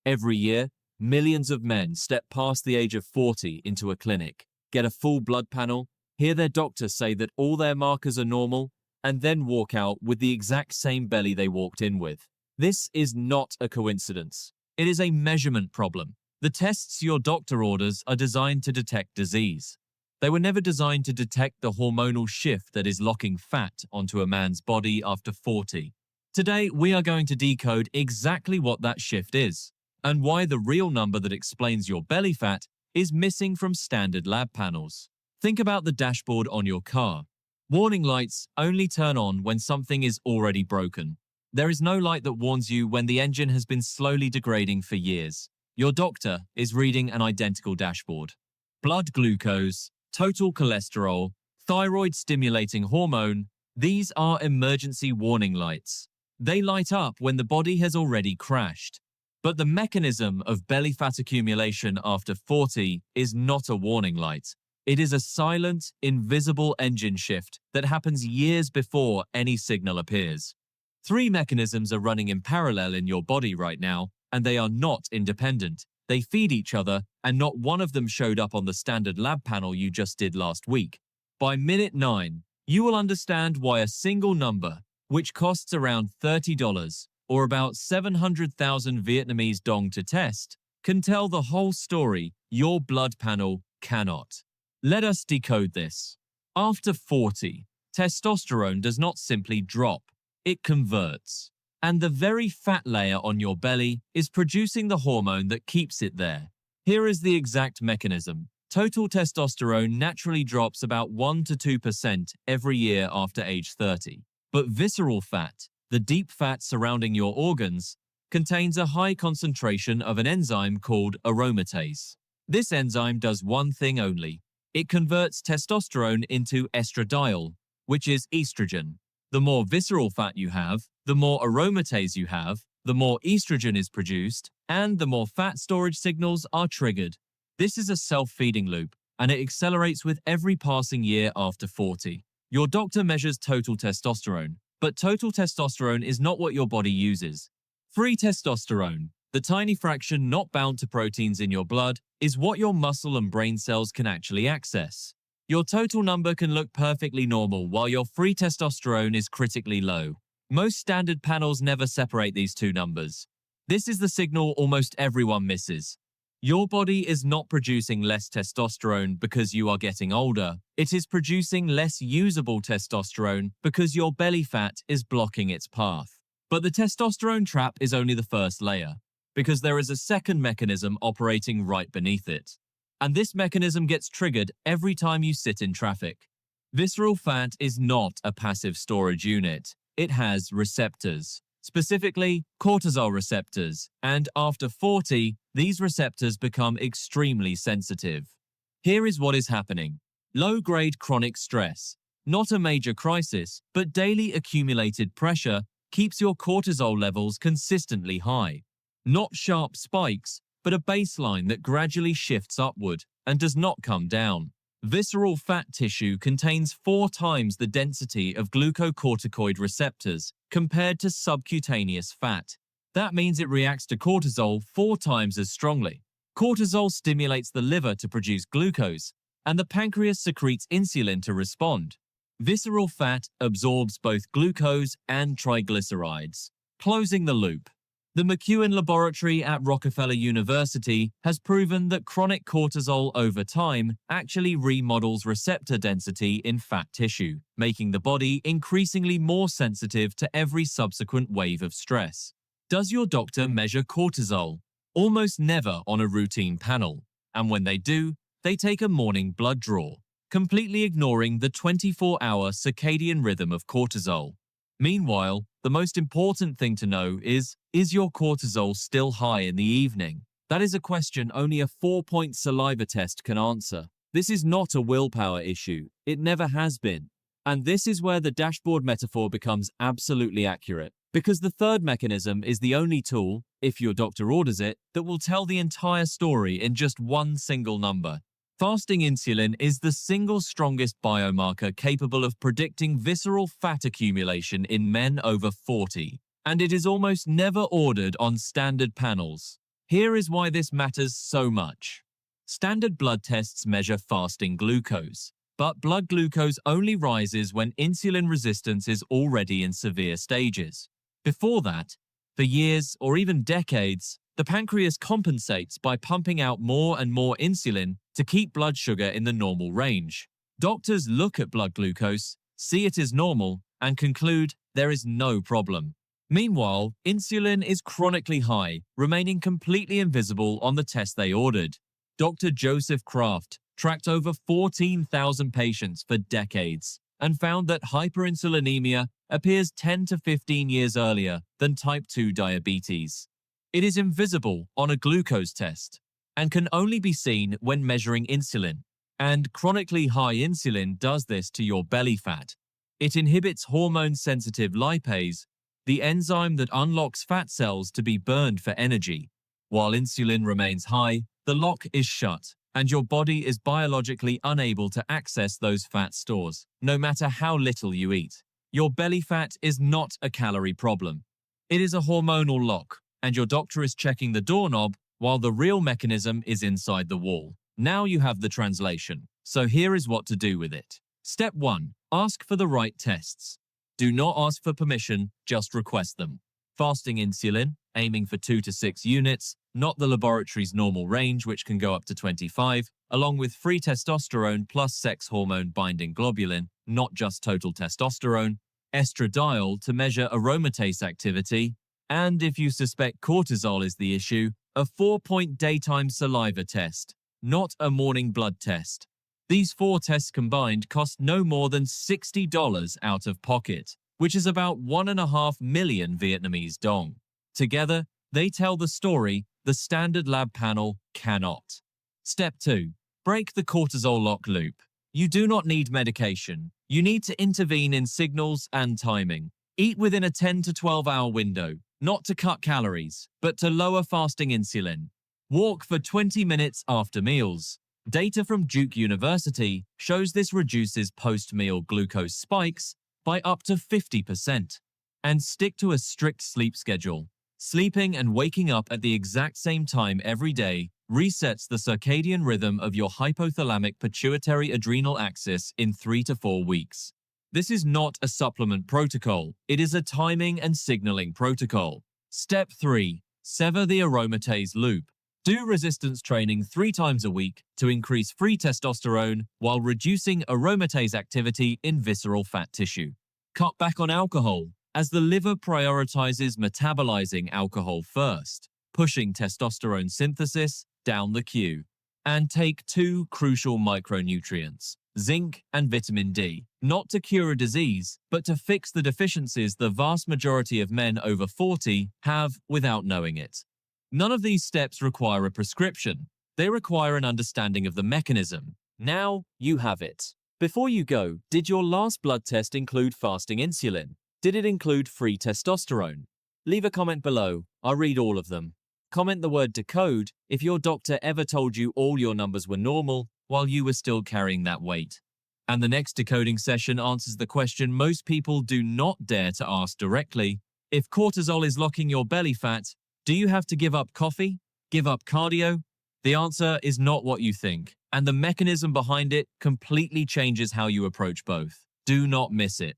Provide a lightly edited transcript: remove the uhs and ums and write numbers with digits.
Every year, millions of men step past the age of 40 into a clinic, get a full blood panel, hear their doctor say that all their markers are normal, and then walk out with the exact same belly they walked in with. This is not a coincidence. It is a measurement problem. The tests your doctor orders are designed to detect disease. They were never designed to detect the hormonal shift that is locking fat onto a man's body after 40. Today, we are going to decode exactly what that shift is, and why the real number that explains your belly fat is missing from standard lab panels. Think about the dashboard on your car. Warning lights only turn on when something is already broken. There is no light that warns you when the engine has been slowly degrading for years. Your doctor is reading an identical dashboard. Blood glucose, total cholesterol, thyroid-stimulating hormone, these are emergency warning lights. They light up when the body has already crashed. But the mechanism of belly fat accumulation after 40 is not a warning light. It is a silent, invisible engine shift that happens years before any signal appears. 3 mechanisms are running in parallel in your body right now, and they are not independent. They feed each other, and not one of them showed up on the standard lab panel you just did last week. By minute 9, you will understand why a single number, which costs around $30 or about 700,000 Vietnamese dong to test, can tell the whole story your blood panel cannot. Let us decode this. After 40, testosterone does not simply drop, it converts. And the very fat layer on your belly is producing the hormone that keeps it there. Here is the exact mechanism. Total testosterone naturally drops about 1 to 2% every year after age 30. But visceral fat, the deep fat surrounding your organs, contains a high concentration of an enzyme called aromatase. This enzyme does one thing only. It converts testosterone into estradiol, which is estrogen. The more visceral fat you have, the more aromatase you have, the more estrogen is produced, and the more fat storage signals are triggered. This is a self-feeding loop, and it accelerates with every passing year after 40. Your doctor measures total testosterone, but total testosterone is not what your body uses. Free testosterone, the tiny fraction not bound to proteins in your blood, is what your muscle and brain cells can actually access. Your total number can look perfectly normal while your free testosterone is critically low. Most standard panels never separate these two numbers. This is the signal almost everyone misses. Your body is not producing less testosterone because you are getting older. It is producing less usable testosterone because your belly fat is blocking its path. But the testosterone trap is only the first layer, because there is a second mechanism operating right beneath it. And this mechanism gets triggered every time you sit in traffic. Visceral fat is not a passive storage unit. It has receptors, specifically cortisol receptors, and after 40, these receptors become extremely sensitive. Here is what is happening. Low-grade chronic stress, not a major crisis, but daily accumulated pressure keeps your cortisol levels consistently high. Not sharp spikes, but a baseline that gradually shifts upward and does not come down. Visceral fat tissue contains 4 times the density of glucocorticoid receptors compared to subcutaneous fat. That means it reacts to cortisol 4 times as strongly. Cortisol stimulates the liver to produce glucose, and the pancreas secretes insulin to respond. Visceral fat absorbs both glucose and triglycerides, closing the loop. The McEwen Laboratory at Rockefeller University has proven that chronic cortisol over time actually remodels receptor density in fat tissue, making the body increasingly more sensitive to every subsequent wave of stress. Does your doctor measure cortisol? Almost never on a routine panel, and when they do, they take a morning blood draw, completely ignoring the 24-hour circadian rhythm of cortisol. Meanwhile, the most important thing to know is your cortisol still high in the evening? That is a question only a 4-point saliva test can answer. This is not a willpower issue. It never has been. And this is where the dashboard metaphor becomes absolutely accurate. Because the third mechanism is the only tool, if your doctor orders it, that will tell the entire story in just one single number. Fasting insulin is the single strongest biomarker capable of predicting visceral fat accumulation in men over 40, and it is almost never ordered on standard panels. Here is why this matters so much. Standard blood tests measure fasting glucose, but blood glucose only rises when insulin resistance is already in severe stages. Before that, for years or even decades, the pancreas compensates by pumping out more and more insulin to keep blood sugar in the normal range. Doctors look at blood glucose, see it is normal, and conclude there is no problem. Meanwhile, insulin is chronically high, remaining completely invisible on the test they ordered. Dr. Joseph Kraft tracked over 14,000 patients for decades and found that hyperinsulinemia appears 10 to 15 years earlier than type 2 diabetes. It is invisible on a glucose test and can only be seen when measuring insulin. And chronically high insulin does this to your belly fat. It inhibits hormone-sensitive lipase, the enzyme that unlocks fat cells to be burned for energy. While insulin remains high, the lock is shut, and your body is biologically unable to access those fat stores, no matter how little you eat. Your belly fat is not a calorie problem. It is a hormonal lock, and your doctor is checking the doorknob while the real mechanism is inside the wall. Now you have the translation, so here is what to do with it. Step 1. Ask for the right tests. Do not ask for permission, just request them. Fasting insulin, aiming for 2 to 6 units, not the laboratory's normal range, which can go up to 25, along with free testosterone plus sex hormone binding globulin, not just total testosterone, estradiol to measure aromatase activity, and if you suspect cortisol is the issue, a 4-point daytime saliva test, not a morning blood test. These 4 tests combined cost no more than $60 out of pocket, which is about 1.5 million Vietnamese dong. Together, they tell the story the standard lab panel cannot. Step 2. Break the cortisol lock loop. You do not need medication. You need to intervene in signals and timing. Eat within a 10 to 12 hour window, not to cut calories, but to lower fasting insulin. Walk for 20 minutes after meals. Data from Duke University shows this reduces post-meal glucose spikes by up to 50%. And stick to a strict sleep schedule. Sleeping and waking up at the exact same time every day resets the circadian rhythm of your hypothalamic pituitary adrenal axis in 3 to 4 weeks. This is not a supplement protocol, it is a timing and signaling protocol. Step 3. Sever the aromatase loop. Do resistance training 3 times a week to increase free testosterone while reducing aromatase activity in visceral fat tissue. Cut back on alcohol, as the liver prioritizes metabolizing alcohol first, pushing testosterone synthesis down the queue. And take 2 crucial micronutrients, zinc and vitamin D, not to cure a disease, but to fix the deficiencies the vast majority of men over 40 have without knowing it. None of these steps require a prescription. They require an understanding of the mechanism. Now you have it. Before you go, did your last blood test include fasting insulin? Did it include free testosterone? Leave a comment below. I'll read all of them. Comment the word decode if your doctor ever told you all your numbers were normal while you were still carrying that weight. And the next decoding session answers the question most people do not dare to ask directly. If cortisol is locking your belly fat, do you have to give up coffee? Give up cardio? The answer is not what you think, and the mechanism behind it completely changes how you approach both. Do not miss it.